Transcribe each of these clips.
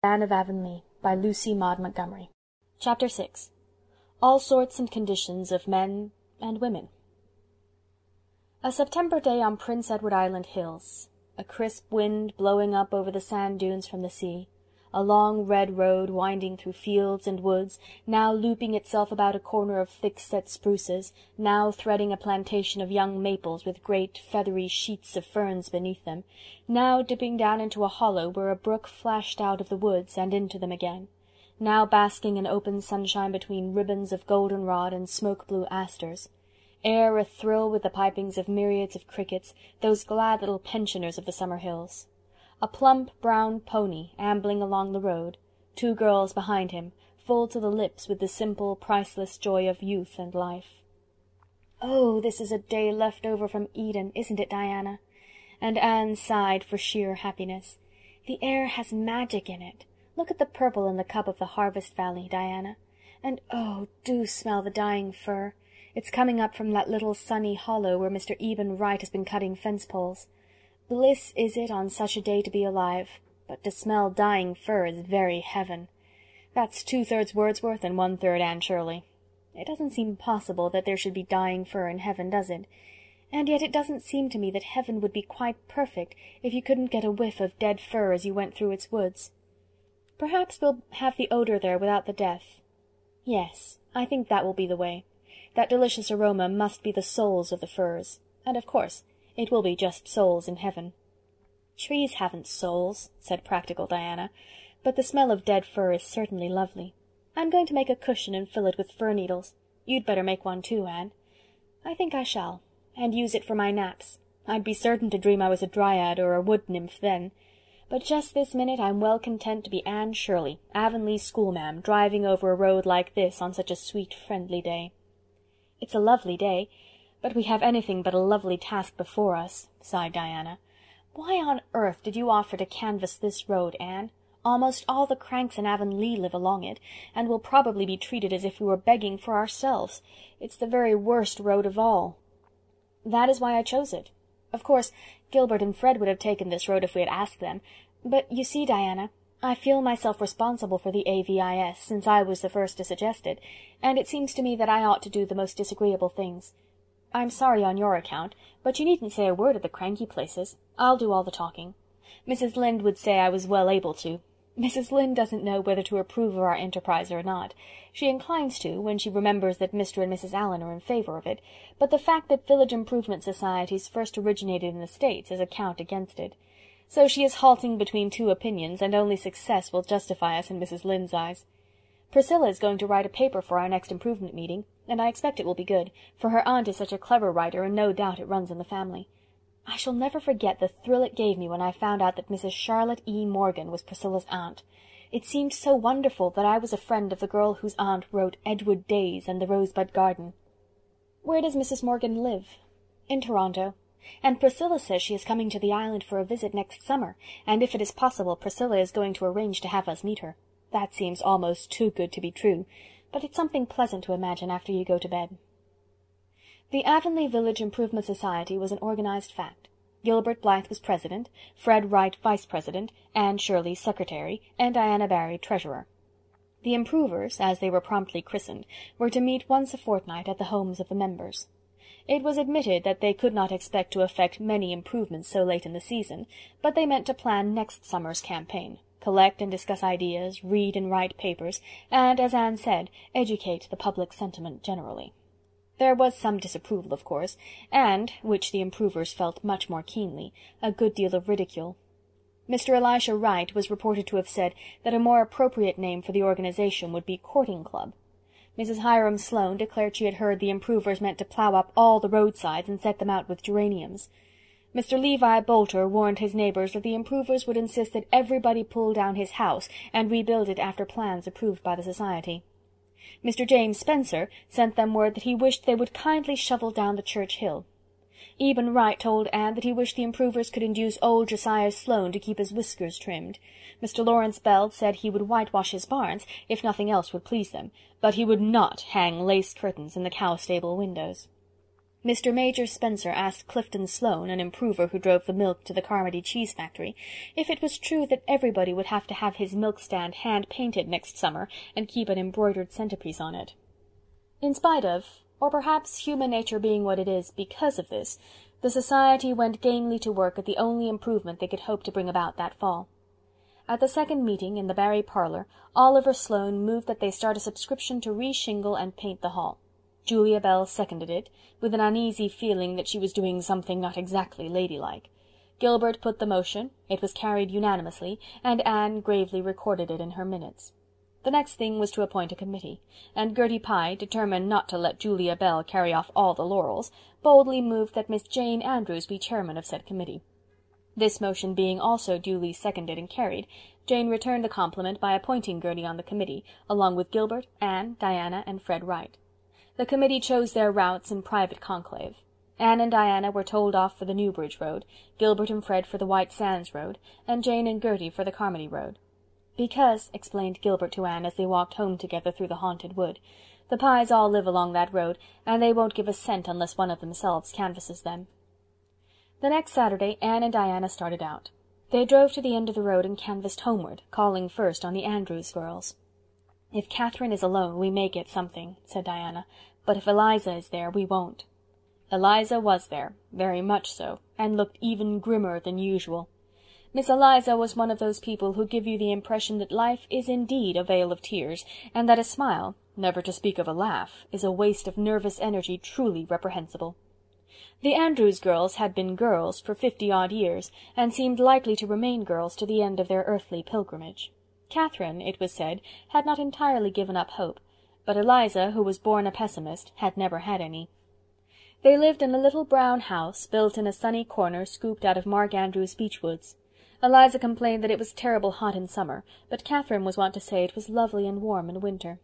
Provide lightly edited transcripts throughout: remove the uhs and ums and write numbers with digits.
Anne of Avonlea, by Lucy Maud Montgomery. Chapter 6. All Sorts and Conditions of Men and Women. A September day on Prince Edward Island hills, a crisp wind blowing up over the sand dunes from the sea, a long red road winding through fields and woods, now looping itself about a corner of thick-set spruces, now threading a plantation of young maples with great feathery sheets of ferns beneath them, now dipping down into a hollow where a brook flashed out of the woods and into them again, now basking in open sunshine between ribbons of goldenrod and smoke-blue asters, air athrill with the pipings of myriads of crickets, those glad little pensioners of the summer hills. A plump brown pony ambling along the road, 2 girls behind him, full to the lips with the simple, priceless joy of youth and life. "Oh, this is a day left over from Eden, isn't it, Diana?" And Anne sighed for sheer happiness. "The air has magic in it. Look at the purple in the cup of the harvest valley, Diana. And oh, do smell the dying fir. It's coming up from that little sunny hollow where Mr. Eben Wright has been cutting fence poles. Bliss is it on such a day to be alive, but to smell dying fir is very heaven. That's 2/3 Wordsworth and 1/3 Anne Shirley. It doesn't seem possible that there should be dying fir in heaven, does it? And yet it doesn't seem to me that heaven would be quite perfect if you couldn't get a whiff of dead fir as you went through its woods. Perhaps we'll have the odor there without the death. Yes, I think that will be the way. That delicious aroma must be the souls of the firs, and of course it will be just souls in heaven." "Trees haven't souls," said practical Diana, "but the smell of dead fir is certainly lovely. I'm going to make a cushion and fill it with fir needles. You'd better make one too, Anne." "I think I shall, and use it for my naps. I'd be certain to dream I was a dryad or a wood nymph then. But just this minute I'm well content to be Anne Shirley, Avonlea schoolma'am, driving over a road like this on such a sweet, friendly day." "It's a lovely day, but we have anything but a lovely task before us," sighed Diana. "Why on earth did you offer to canvass this road, Anne? Almost all the cranks in Avonlea live along it, and will probably be treated as if we were begging for ourselves. It's the very worst road of all." "That is why I chose it. Of course, Gilbert and Fred would have taken this road if we had asked them, but you see, Diana, I feel myself responsible for the AVIS, since I was the first to suggest it, and it seems to me that I ought to do the most disagreeable things. I'm sorry on your account, but you needn't say a word at the cranky places. I'll do all the talking. Mrs. Lynde would say I was well able to. Mrs. Lynde doesn't know whether to approve of our enterprise or not. She inclines to, when she remembers that Mr. and Mrs. Allen are in favor of it, but the fact that village improvement societies first originated in the States is a count against it. So she is halting between 2 opinions, and only success will justify us in Mrs. Lynde's eyes. Priscilla is going to write a paper for our next improvement meeting, and I expect it will be good, for her aunt is such a clever writer, and no doubt it runs in the family. I shall never forget the thrill it gave me when I found out that Mrs. Charlotte E. Morgan was Priscilla's aunt. It seemed so wonderful that I was a friend of the girl whose aunt wrote Edward Days and the Rosebud Garden. "Where does Mrs. Morgan live?" "In Toronto. And Priscilla says she is coming to the island for a visit next summer, and if it is possible Priscilla is going to arrange to have us meet her. That seems almost too good to be true, but it's something pleasant to imagine after you go to bed." The Avonlea Village Improvement Society was an organized fact. Gilbert Blythe was president, Fred Wright vice-president, Anne Shirley secretary, and Diana Barry treasurer. The improvers, as they were promptly christened, were to meet once a fortnight at the homes of the members. It was admitted that they could not expect to effect many improvements so late in the season, but they meant to plan next summer's campaign, collect and discuss ideas, read and write papers, and, as Anne said, educate the public sentiment generally. There was some disapproval, of course, and, which the improvers felt much more keenly, a good deal of ridicule. Mr. Elisha Wright was reported to have said that a more appropriate name for the organization would be Courting Club. Mrs. Hiram Sloane declared she had heard the improvers meant to plough up all the roadsides and set them out with geraniums. Mr. Levi Bolter warned his neighbors that the improvers would insist that everybody pull down his house and rebuild it after plans approved by the society. Mr. James Spencer sent them word that he wished they would kindly shovel down the church hill. Eben Wright told Anne that he wished the improvers could induce old Josiah Sloane to keep his whiskers trimmed. Mr. Lawrence Bell said he would whitewash his barns, if nothing else would please them, but he would not hang lace curtains in the cow-stable windows. Mr. Major Spencer asked Clifton Sloane, an improver who drove the milk to the Carmody cheese factory, if it was true that everybody would have to have his milk-stand hand-painted next summer and keep an embroidered centrepiece on it. In spite of, or perhaps human nature being what it is because of this, the society went gamely to work at the only improvement they could hope to bring about that fall. At the second meeting, in the Barry parlour, Oliver Sloane moved that they start a subscription to re-shingle and paint the hall. Julia Bell seconded it, with an uneasy feeling that she was doing something not exactly ladylike. Gilbert put the motion, it was carried unanimously, and Anne gravely recorded it in her minutes. The next thing was to appoint a committee, and Gertie Pye, determined not to let Julia Bell carry off all the laurels, boldly moved that Miss Jane Andrews be chairman of said committee. This motion being also duly seconded and carried, Jane returned the compliment by appointing Gertie on the committee, along with Gilbert, Anne, Diana, and Fred Wright. The committee chose their routes in private conclave. Anne and Diana were told off for the Newbridge road, Gilbert and Fred for the White Sands road, and Jane and Gertie for the Carmody road. "Because," explained Gilbert to Anne as they walked home together through the haunted wood, "the Pyes all live along that road, and they won't give a cent unless one of themselves canvasses them." The next Saturday Anne and Diana started out. They drove to the end of the road and canvassed homeward, calling first on the Andrews girls. "If Catherine is alone, we may get something," said Diana, "but if Eliza is there, we won't." Eliza was there, very much so, and looked even grimmer than usual. Miss Eliza was one of those people who give you the impression that life is indeed a vale of tears, and that a smile, never to speak of a laugh, is a waste of nervous energy truly reprehensible. The Andrews girls had been girls for 50-odd years, and seemed likely to remain girls to the end of their earthly pilgrimage. Catherine, it was said, had not entirely given up hope, but Eliza, who was born a pessimist, had never had any. They lived in a little brown house, built in a sunny corner scooped out of Mark Andrews' beech woods. Eliza complained that it was terrible hot in summer, but Catherine was wont to say it was lovely and warm in winter.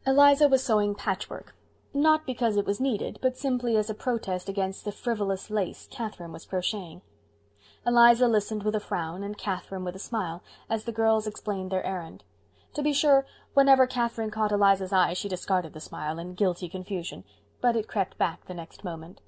Eliza was sewing patchwork, not because it was needed, but simply as a protest against the frivolous lace Catherine was crocheting. Eliza listened with a frown, and Catherine with a smile, as the girls explained their errand. To be sure, whenever Catherine caught Eliza's eye she discarded the smile in guilty confusion, but it crept back the next moment.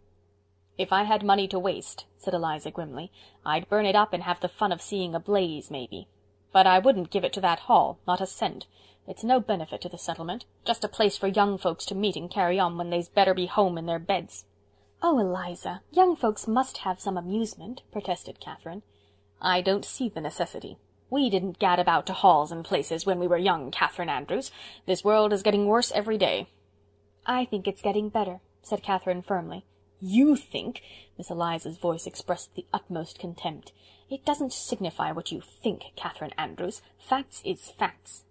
"If I had money to waste," said Eliza grimly, "I'd burn it up and have the fun of seeing a blaze, maybe. But I wouldn't give it to that hall, not a cent. It's no benefit to the settlement, just a place for young folks to meet and carry on when they's better be home in their beds." "Oh, Eliza, young folks must have some amusement," protested Catherine. "I don't see the necessity. We didn't gad about to halls and places when we were young, Catherine Andrews. This world is getting worse every day." "I think it's getting better," said Catherine firmly. "You think?" Miss Eliza's voice expressed the utmost contempt. "It doesn't signify what you think, Catherine Andrews. Facts is facts."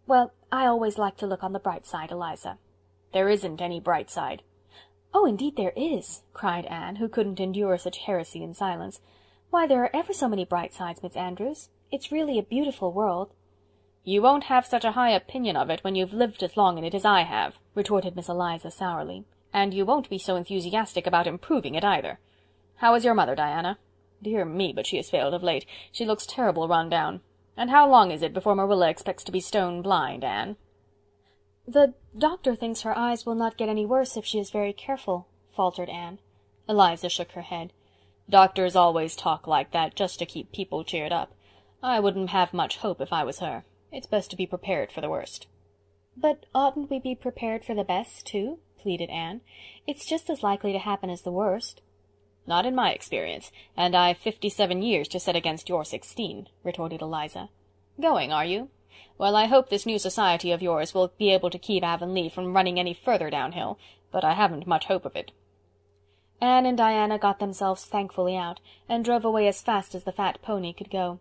"Well, I always like to look on the bright side, Eliza." "There isn't any bright side." "Oh, indeed there is," cried Anne, who couldn't endure such heresy in silence. "Why, there are ever so many bright sides, Miss Andrews. It's really a beautiful world." "You won't have such a high opinion of it when you've lived as long in it as I have," retorted Miss Eliza sourly. "And you won't be so enthusiastic about improving it either. How is your mother, Diana? Dear me, but she has failed of late. She looks terrible run down. And how long is it before Marilla expects to be stone blind, Anne?" "The doctor thinks her eyes will not get any worse if she is very careful," faltered Anne. Eliza shook her head. "Doctors always talk like that just to keep people cheered up. I wouldn't have much hope if I was her. It's best to be prepared for the worst." "But oughtn't we be prepared for the best, too?" pleaded Anne. "It's just as likely to happen as the worst." "Not in my experience, and I've 57 years to set against your 16, retorted Eliza. "Going, are you? Well, I hope this new society of yours will be able to keep Avonlea from running any further downhill, but I haven't much hope of it." Anne and Diana got themselves thankfully out, and drove away as fast as the fat pony could go.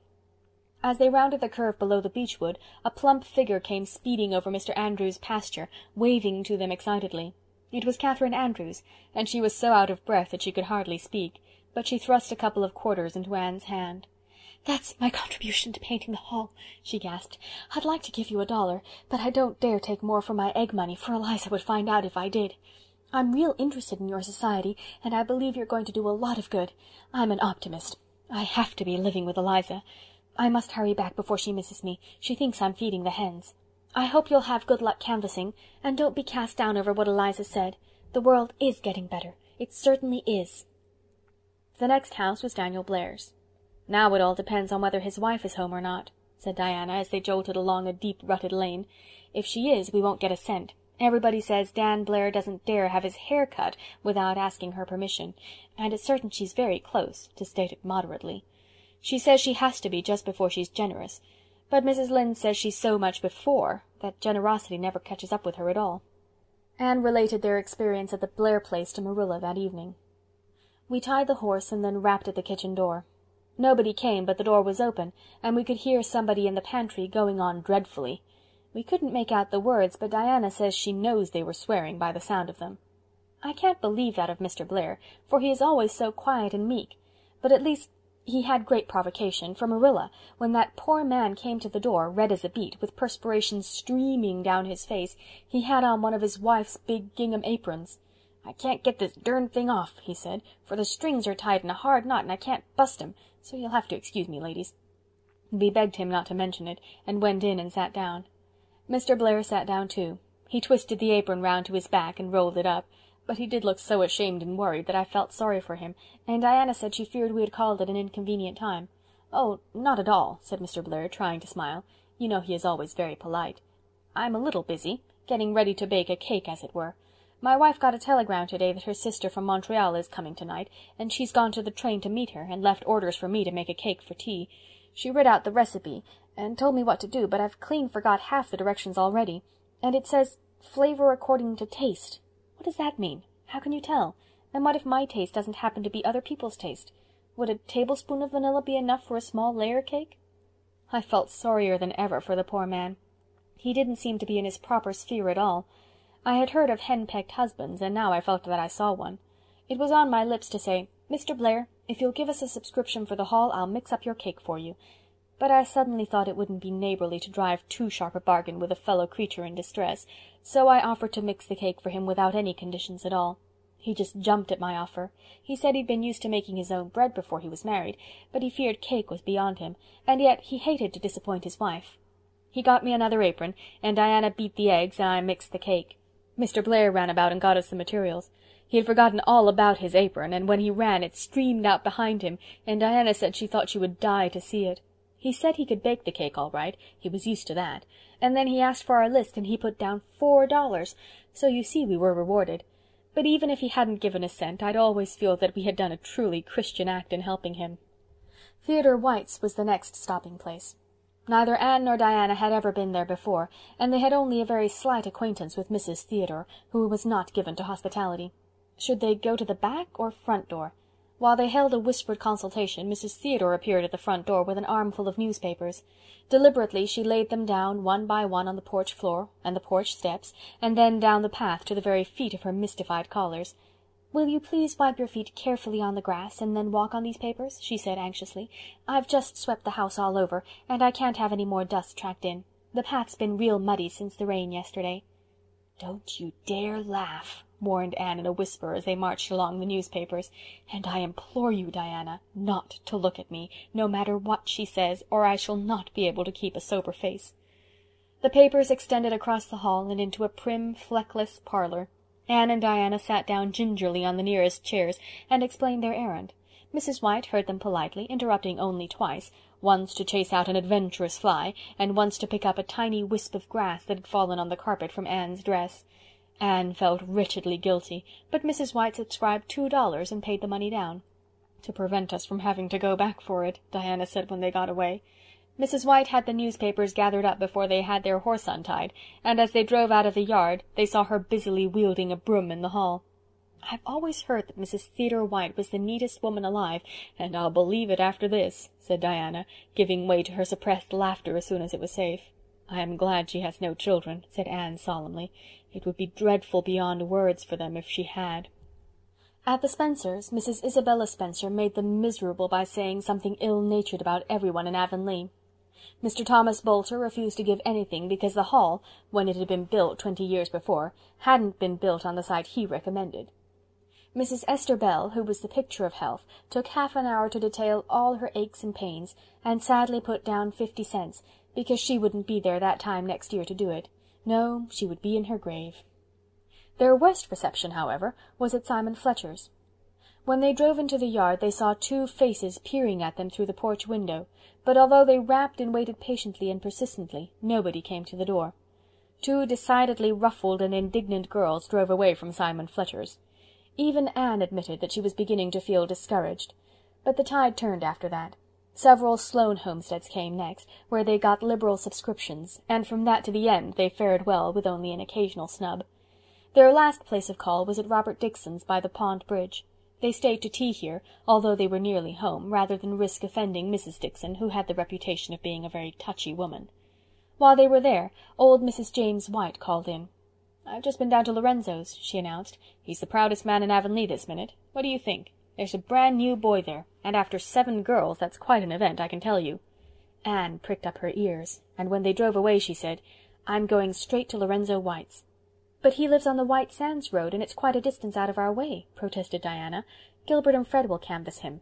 As they rounded the curve below the beech wood, a plump figure came speeding over Mr. Andrews' pasture, waving to them excitedly. It was Catherine Andrews, and she was so out of breath that she could hardly speak, but she thrust a couple of quarters into Anne's hand. "That's my contribution to painting the hall," she gasped. "I'd like to give you $1, but I don't dare take more from my egg money, for Eliza would find out if I did. I'm real interested in your society, and I believe you're going to do a lot of good. I'm an optimist. I have to be living with Eliza. I must hurry back before she misses me. She thinks I'm feeding the hens. I hope you'll have good luck canvassing, and don't be cast down over what Eliza said. The world is getting better. It certainly is." The next house was Daniel Blair's. "Now it all depends on whether his wife is home or not," said Diana, as they jolted along a deep rutted lane. "If she is, we won't get a cent. Everybody says Dan Blair doesn't dare have his hair cut without asking her permission, and it's certain she's very close, to state it moderately. She says she has to be just before she's generous, but Mrs. Lynde says she's so much before that generosity never catches up with her at all." Anne related their experience at the Blair place to Marilla that evening. "We tied the horse and then rapped at the kitchen door. Nobody came, but the door was open, and we could hear somebody in the pantry going on dreadfully. We couldn't make out the words, but Diana says she knows they were swearing by the sound of them. I can't believe that of Mr. Blair, for he is always so quiet and meek, but at least he had great provocation, for Marilla, when that poor man came to the door, red as a beet, with perspiration streaming down his face, he had on one of his wife's big gingham aprons. "I can't get this darned thing off," he said, "for the strings are tied in a hard knot and I can't bust 'em, so you'll have to excuse me, ladies." We begged him not to mention it, and went in and sat down. Mr. Blair sat down too. He twisted the apron round to his back and rolled it up, but he did look so ashamed and worried that I felt sorry for him, and Diana said she feared we had called it an inconvenient time. "Oh, not at all," said Mr. Blair, trying to smile. You know he is always very polite. "I'm a little busy, getting ready to bake a cake, as it were. My wife got a telegram today that her sister from Montreal is coming tonight, and she's gone to the train to meet her, and left orders for me to make a cake for tea. She writ out the recipe, and told me what to do, but I've clean forgot half the directions already, and it says, 'Flavor according to taste.' What does that mean? How can you tell? And what if my taste doesn't happen to be other people's taste? Would a tablespoon of vanilla be enough for a small layer cake?" I felt sorrier than ever for the poor man. He didn't seem to be in his proper sphere at all. I had heard of henpecked husbands, and now I felt that I saw one. It was on my lips to say, "Mr. Blair, if you'll give us a subscription for the hall, I'll mix up your cake for you." But I suddenly thought it wouldn't be neighborly to drive too sharp a bargain with a fellow creature in distress, so I offered to mix the cake for him without any conditions at all. He just jumped at my offer. He said he'd been used to making his own bread before he was married, but he feared cake was beyond him, and yet he hated to disappoint his wife. He got me another apron, and Diana beat the eggs, and I mixed the cake. Mr. Blair ran about and got us the materials. He had forgotten all about his apron, and when he ran it streamed out behind him, and Diana said she thought she would die to see it. He said he could bake the cake all right, he was used to that, and then he asked for our list and he put down $4, so you see we were rewarded. But even if he hadn't given a cent, I'd always feel that we had done a truly Christian act in helping him. Theodore White's was the next stopping place. Neither Anne nor Diana had ever been there before, and they had only a very slight acquaintance with Mrs. Theodore, who was not given to hospitality. Should they go to the back or front door? While they held a whispered consultation, Mrs. Theodore appeared at the front door with an armful of newspapers. Deliberately she laid them down one by one on the porch floor and the porch steps, and then down the path to the very feet of her mystified callers. "Will you please wipe your feet carefully on the grass, and then walk on these papers?" she said anxiously. "I've just swept the house all over, and I can't have any more dust tracked in. The path's been real muddy since the rain yesterday." "Don't you dare laugh," warned Anne in a whisper as they marched along the newspapers. "And I implore you, Diana, not to look at me, no matter what she says, or I shall not be able to keep a sober face." The papers extended across the hall and into a prim, fleckless parlor. Anne and Diana sat down gingerly on the nearest chairs and explained their errand. Mrs. White heard them politely, interrupting only twice, once to chase out an adventurous fly, and once to pick up a tiny wisp of grass that had fallen on the carpet from Anne's dress. Anne felt wretchedly guilty, but Mrs. White subscribed $2 and paid the money down. "To prevent us from having to go back for it," Diana said when they got away. Mrs. White had the newspapers gathered up before they had their horse untied, and as they drove out of the yard they saw her busily wielding a broom in the hall. "I've always heard that Mrs. Theodore White was the neatest woman alive, and I'll believe it after this," said Diana, giving way to her suppressed laughter as soon as it was safe. "I am glad she has no children," said Anne solemnly. "It would be dreadful beyond words for them if she had." At the Spencers, Mrs. Isabella Spencer made them miserable by saying something ill-natured about everyone in Avonlea. Mr. Thomas Boulter refused to give anything because the hall, when it had been built 20 years before, hadn't been built on the site he recommended. Mrs. Esther Bell, who was the picture of health, took half an hour to detail all her aches and pains, and sadly put down 50 cents, because she wouldn't be there that time next year to do it. No, she would be in her grave. Their worst reception, however, was at Simon Fletcher's. When they drove into the yard they saw two faces peering at them through the porch window, but although they rapped and waited patiently and persistently, nobody came to the door. Two decidedly ruffled and indignant girls drove away from Simon Fletcher's. Even Anne admitted that she was beginning to feel discouraged. But the tide turned after that. Several Sloane homesteads came next, where they got liberal subscriptions, and from that to the end they fared well, with only an occasional snub. Their last place of call was at Robert Dickson's by the Pond Bridge. They stayed to tea here, although they were nearly home, rather than risk offending Mrs. Dickson, who had the reputation of being a very touchy woman. While they were there, old Mrs. James White called in. "I've just been down to Lorenzo's," she announced. "He's the proudest man in Avonlea this minute. What do you think? There's a brand-new boy there, and after 7 girls that's quite an event, I can tell you." Anne pricked up her ears, and when they drove away she said, "I'm going straight to Lorenzo White's." "But he lives on the White Sands road, and it's quite a distance out of our way," protested Diana. "Gilbert and Fred will canvass him."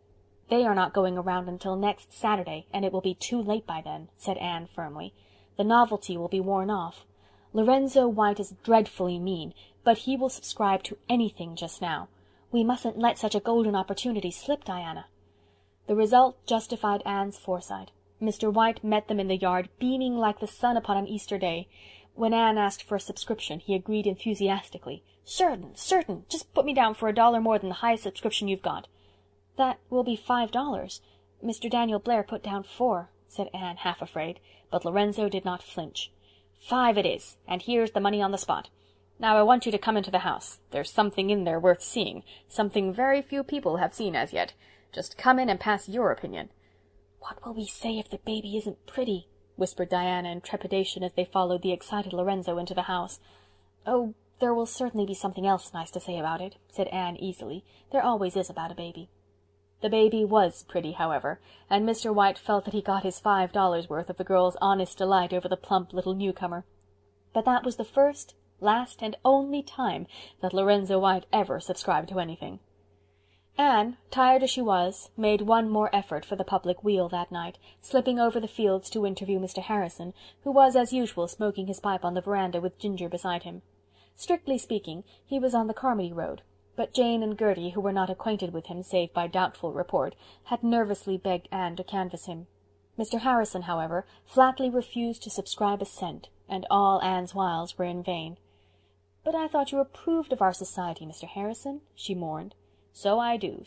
"They are not going around until next Saturday, and it will be too late by then," said Anne firmly. "The novelty will be worn off. Lorenzo White is dreadfully mean, but he will subscribe to anything just now. We mustn't let such a golden opportunity slip, Diana." The result justified Anne's foresight. Mr. White met them in the yard, beaming like the sun upon an Easter day. When Anne asked for a subscription, he agreed enthusiastically. "Certain, certain! Just put me down for $1 more than the highest subscription you've got." "That will be $5. Mr. Daniel Blair put down 4, said Anne, half afraid, but Lorenzo did not flinch. "5 it is, and here's the money on the spot. Now I want you to come into the house. There's something in there worth seeing, something very few people have seen as yet. Just come in and pass your opinion." "What will we say if the baby isn't pretty?" whispered Diana in trepidation as they followed the excited Lorenzo into the house. "Oh, there will certainly be something else nice to say about it," said Anne easily. "There always is about a baby." The baby was pretty, however, and Mr. White felt that he got his $5 worth of the girl's honest delight over the plump little newcomer. But that was the first, last, and only time that Lorenzo White ever subscribed to anything. Anne, tired as she was, made one more effort for the public weal that night, slipping over the fields to interview Mr. Harrison, who was as usual smoking his pipe on the veranda with Ginger beside him. Strictly speaking, he was on the Carmody road, but Jane and Gertie, who were not acquainted with him save by doubtful report, had nervously begged Anne to canvass him. Mr. Harrison, however, flatly refused to subscribe a cent, and all Anne's wiles were in vain. "But I thought you approved of our society, Mr. Harrison," she mourned. So I do,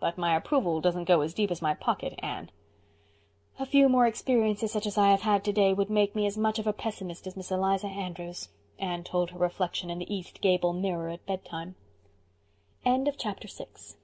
but my approval doesn't go as deep as my pocket, Anne." "A few more experiences such as I have had today would make me as much of a pessimist as Miss Eliza Andrews," Anne told her reflection in the east gable mirror at bedtime. End of chapter 6.